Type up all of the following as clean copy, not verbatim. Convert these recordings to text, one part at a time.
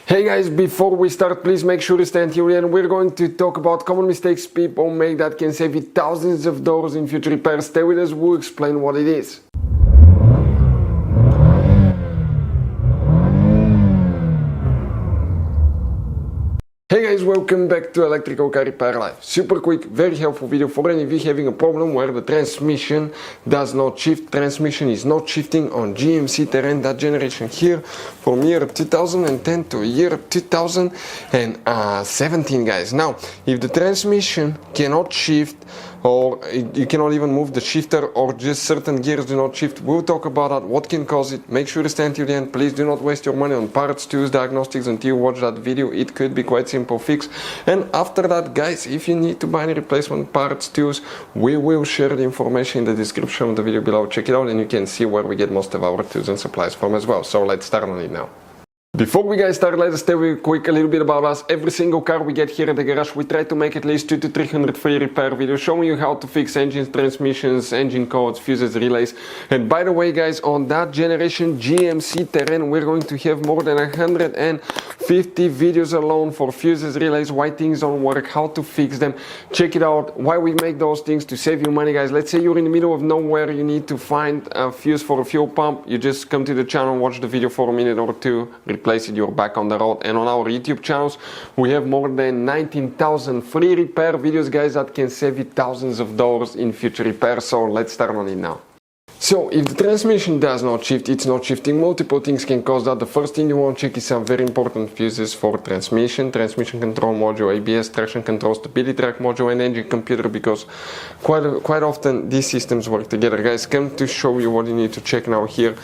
Hey guys, before we start, please make sure to stay until the end. We're going to talk about common mistakes people make that can save you thousands of dollars in future repairs. Stay with us, we'll explain what it is. Hey guys, welcome back to Electrical Car Repair Live. Super quick, very helpful video for any of you having a problem where the transmission does not shift. Transmission is not shifting on GMC Terrain, that generation here, from year 2010 to year 2017, guys. Now, if the transmission cannot shift, or you cannot even move the shifter, or just certain gears do not shift, we'll talk about that, what can cause it. Make sure to stay until the end. Please do not waste your money on parts, tools, diagnostics until you watch that video. It could be quite simple fix. And after that, guys, if you need to buy any replacement parts, tools, we will share the information in the description of the video below. Check it out and you can see where we get most of our tools and supplies from as well. So let's start on it now. Before we guys start, let us tell you quick a little bit about us. Every single car we get here at the garage, we try to make at least 200 to 300 free repair videos showing you how to fix engines, transmissions, engine codes, fuses, relays. And by the way, guys, on that generation GMC Terrain, we're going to have more than 150 videos alone for fuses, relays, why things don't work, how to fix them. Check it out, why we make those things to save you money, guys. Let's say you're in the middle of nowhere, you need to find a fuse for a fuel pump. You just come to the channel, watch the video for a minute or two, replace it, you're back on the road. And on our YouTube channels, we have more than 19,000 free repair videos, guys, that can save you thousands of dollars in future repairs. So let's start on it now. So if the transmission does not shift, it's not shifting, multiple things can cause that. The first thing you want to check is some very important fuses for transmission control module, ABS, traction control, stability track module, and engine computer, because quite often these systems work together. Guys, come to show you what you need to check now here.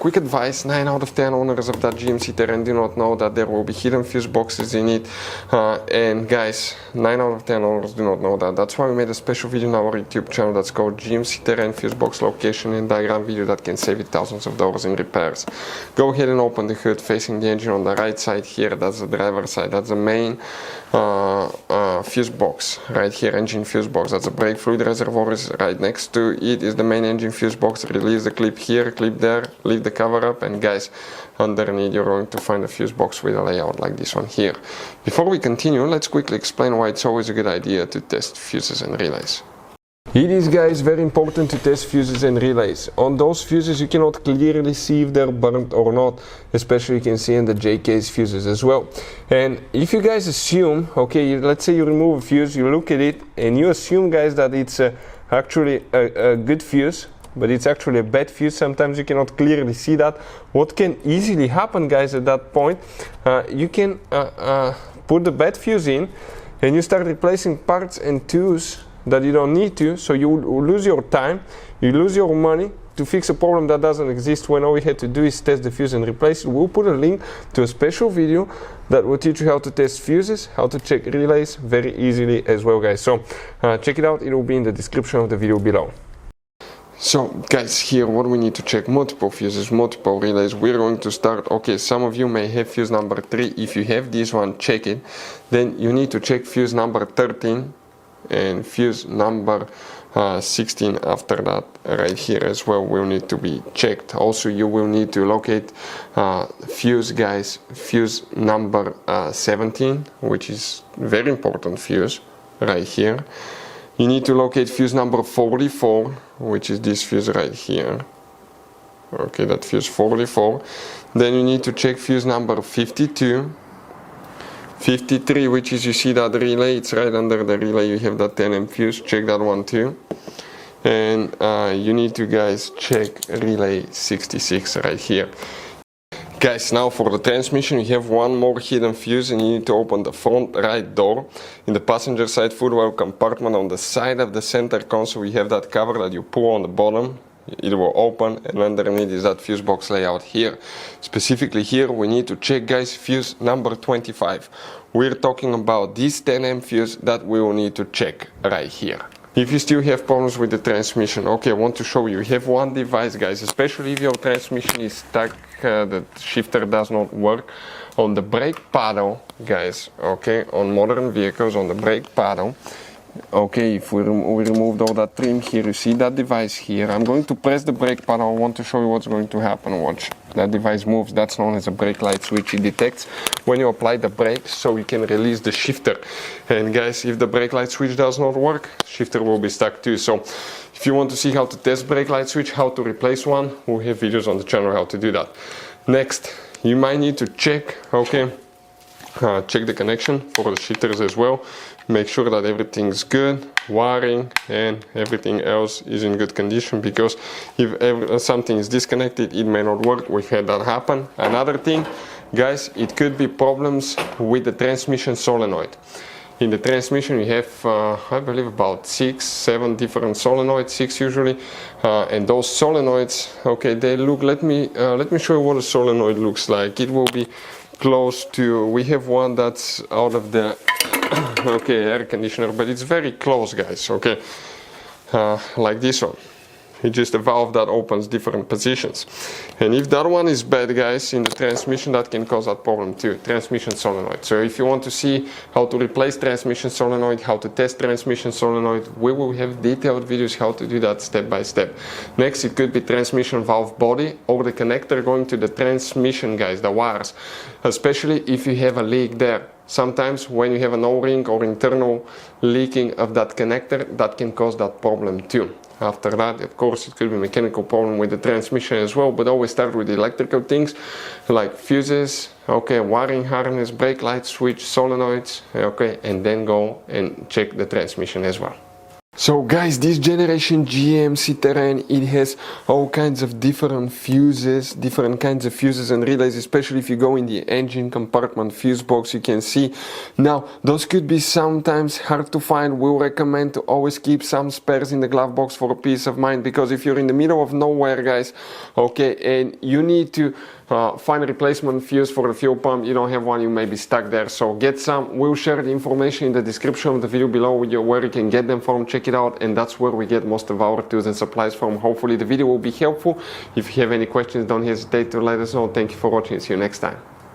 Quick advice, 9 out of 10 owners of that GMC Terrain do not know that there will be hidden fuse boxes in it. And guys, 9 out of 10 owners do not know that. That's why we made a special video on our YouTube channel that's called GMC Terrain Fuse Box Location and Diagram video that can save you thousands of dollars in repairs. Go ahead and open the hood facing the engine on the right side here. That's the driver's side. That's the main fuse box right here, engine fuse box. That's a brake fluid reservoir is right next to it is the main engine fuse box. Release the clip here, clip there, leave the cover up, and guys, underneath you're going to find a fuse box with a layout like this one here. Before we continue, let's quickly explain why it's always a good idea to test fuses and relays. It is, guys, very important to test fuses and relays. On those fuses you cannot clearly see if they're burnt or not, especially you can see in the J-case fuses as well. And if you guys assume, okay, let's say you remove a fuse, you look at it and you assume, guys, that it's actually a good fuse, but it's actually a bad fuse. Sometimes you cannot clearly see that. What can easily happen, guys, at that point, you can put the bad fuse in and you start replacing parts and tools that you don't need to, so you lose your time, you lose your money to fix a problem that doesn't exist, when all we had to do is test the fuse and replace it. We'll put a link to a special video that will teach you how to test fuses, how to check relays very easily as well, guys. So check it out, it will be in the description of the video below. So guys, here what we need to check: multiple fuses, multiple relays. We're going to start, okay, some of you may have fuse number 3. If you have this one, check it. Then you need to check fuse number 13 and fuse number 16 after that right here as well will need to be checked. Also, you will need to locate fuse, guys, fuse number 17, which is very important fuse right here. You need to locate fuse number 44, which is this fuse right here. Okay, that fuse 44. Then you need to check fuse number 52, 53, which is, you see that relay, it's right under the relay, you have that 10M fuse, check that one too. And you need to, guys, check relay 66 right here. Guys, now for the transmission, you have one more hidden fuse and you need to open the front right door. In the passenger side footwell compartment on the side of the center console, you have that cover that you pull on the bottom. It will open, and underneath is that fuse box layout here. Specifically here we need to check, guys, fuse number 25. We're talking about this 10M fuse that we will need to check right here. If you still have problems with the transmission, okay, I want to show you. You have one device, guys, especially if your transmission is stuck, the shifter does not work. On the brake paddle, guys, okay, on modern vehicles, on the brake paddle, okay, if we removed all that trim here, you see that device here. I'm going to press the brake paddle. I want to show you what's going to happen. Watch. that device moves, that's known as a brake light switch. It detects when you apply the brakes so you can release the shifter. And guys, if the brake light switch does not work, shifter will be stuck too. So if you want to see how to test brake light switch, how to replace one, we have videos on the channel how to do that. Next, you might need to check, okay, check the connection for the shifters as well. Make sure that everything's good, wiring and everything else is in good condition, because if something is disconnected, it may not work. We've had that happen. Another thing, guys, it could be problems with the transmission solenoid. In the transmission, you have, I believe, about 6-7 different solenoids, 6 usually, and those solenoids, okay, they look. Let me show you what a solenoid looks like. It will be close to. We have one that's out of the okay, air conditioner, but it's very close, guys. Okay, like this one. It's just a valve that opens different positions. And if that one is bad, guys, in the transmission, that can cause that problem too, transmission solenoid. So if you want to see how to replace transmission solenoid, how to test transmission solenoid, we will have detailed videos how to do that step by step. Next, it could be transmission valve body or the connector going to the transmission, guys, the wires, especially if you have a leak there. Sometimes when you have an O-ring or internal leaking of that connector, that can cause that problem too. After that, of course, it could be a mechanical problem with the transmission as well, but always start with the electrical things like fuses, okay, wiring harness, brake light switch, solenoids, okay, and then go and check the transmission as well. So guys, this generation GMC Terrain, it has all kinds of different kinds of fuses and relays, especially if you go in the engine compartment fuse box, you can see. Now, those could be sometimes hard to find. We'll recommend to always keep some spares in the glove box for peace of mind, because if you're in the middle of nowhere, guys, okay, and you need to find a replacement fuse for the fuel pump, you don't have one, you may be stuck there. So get some. We'll share the information in the description of the video below with you where you can get them from. Check it out, and that's where we get most of our tools and supplies from. Hopefully the video will be helpful. If you have any questions, don't hesitate to let us know. Thank you for watching. See you next time.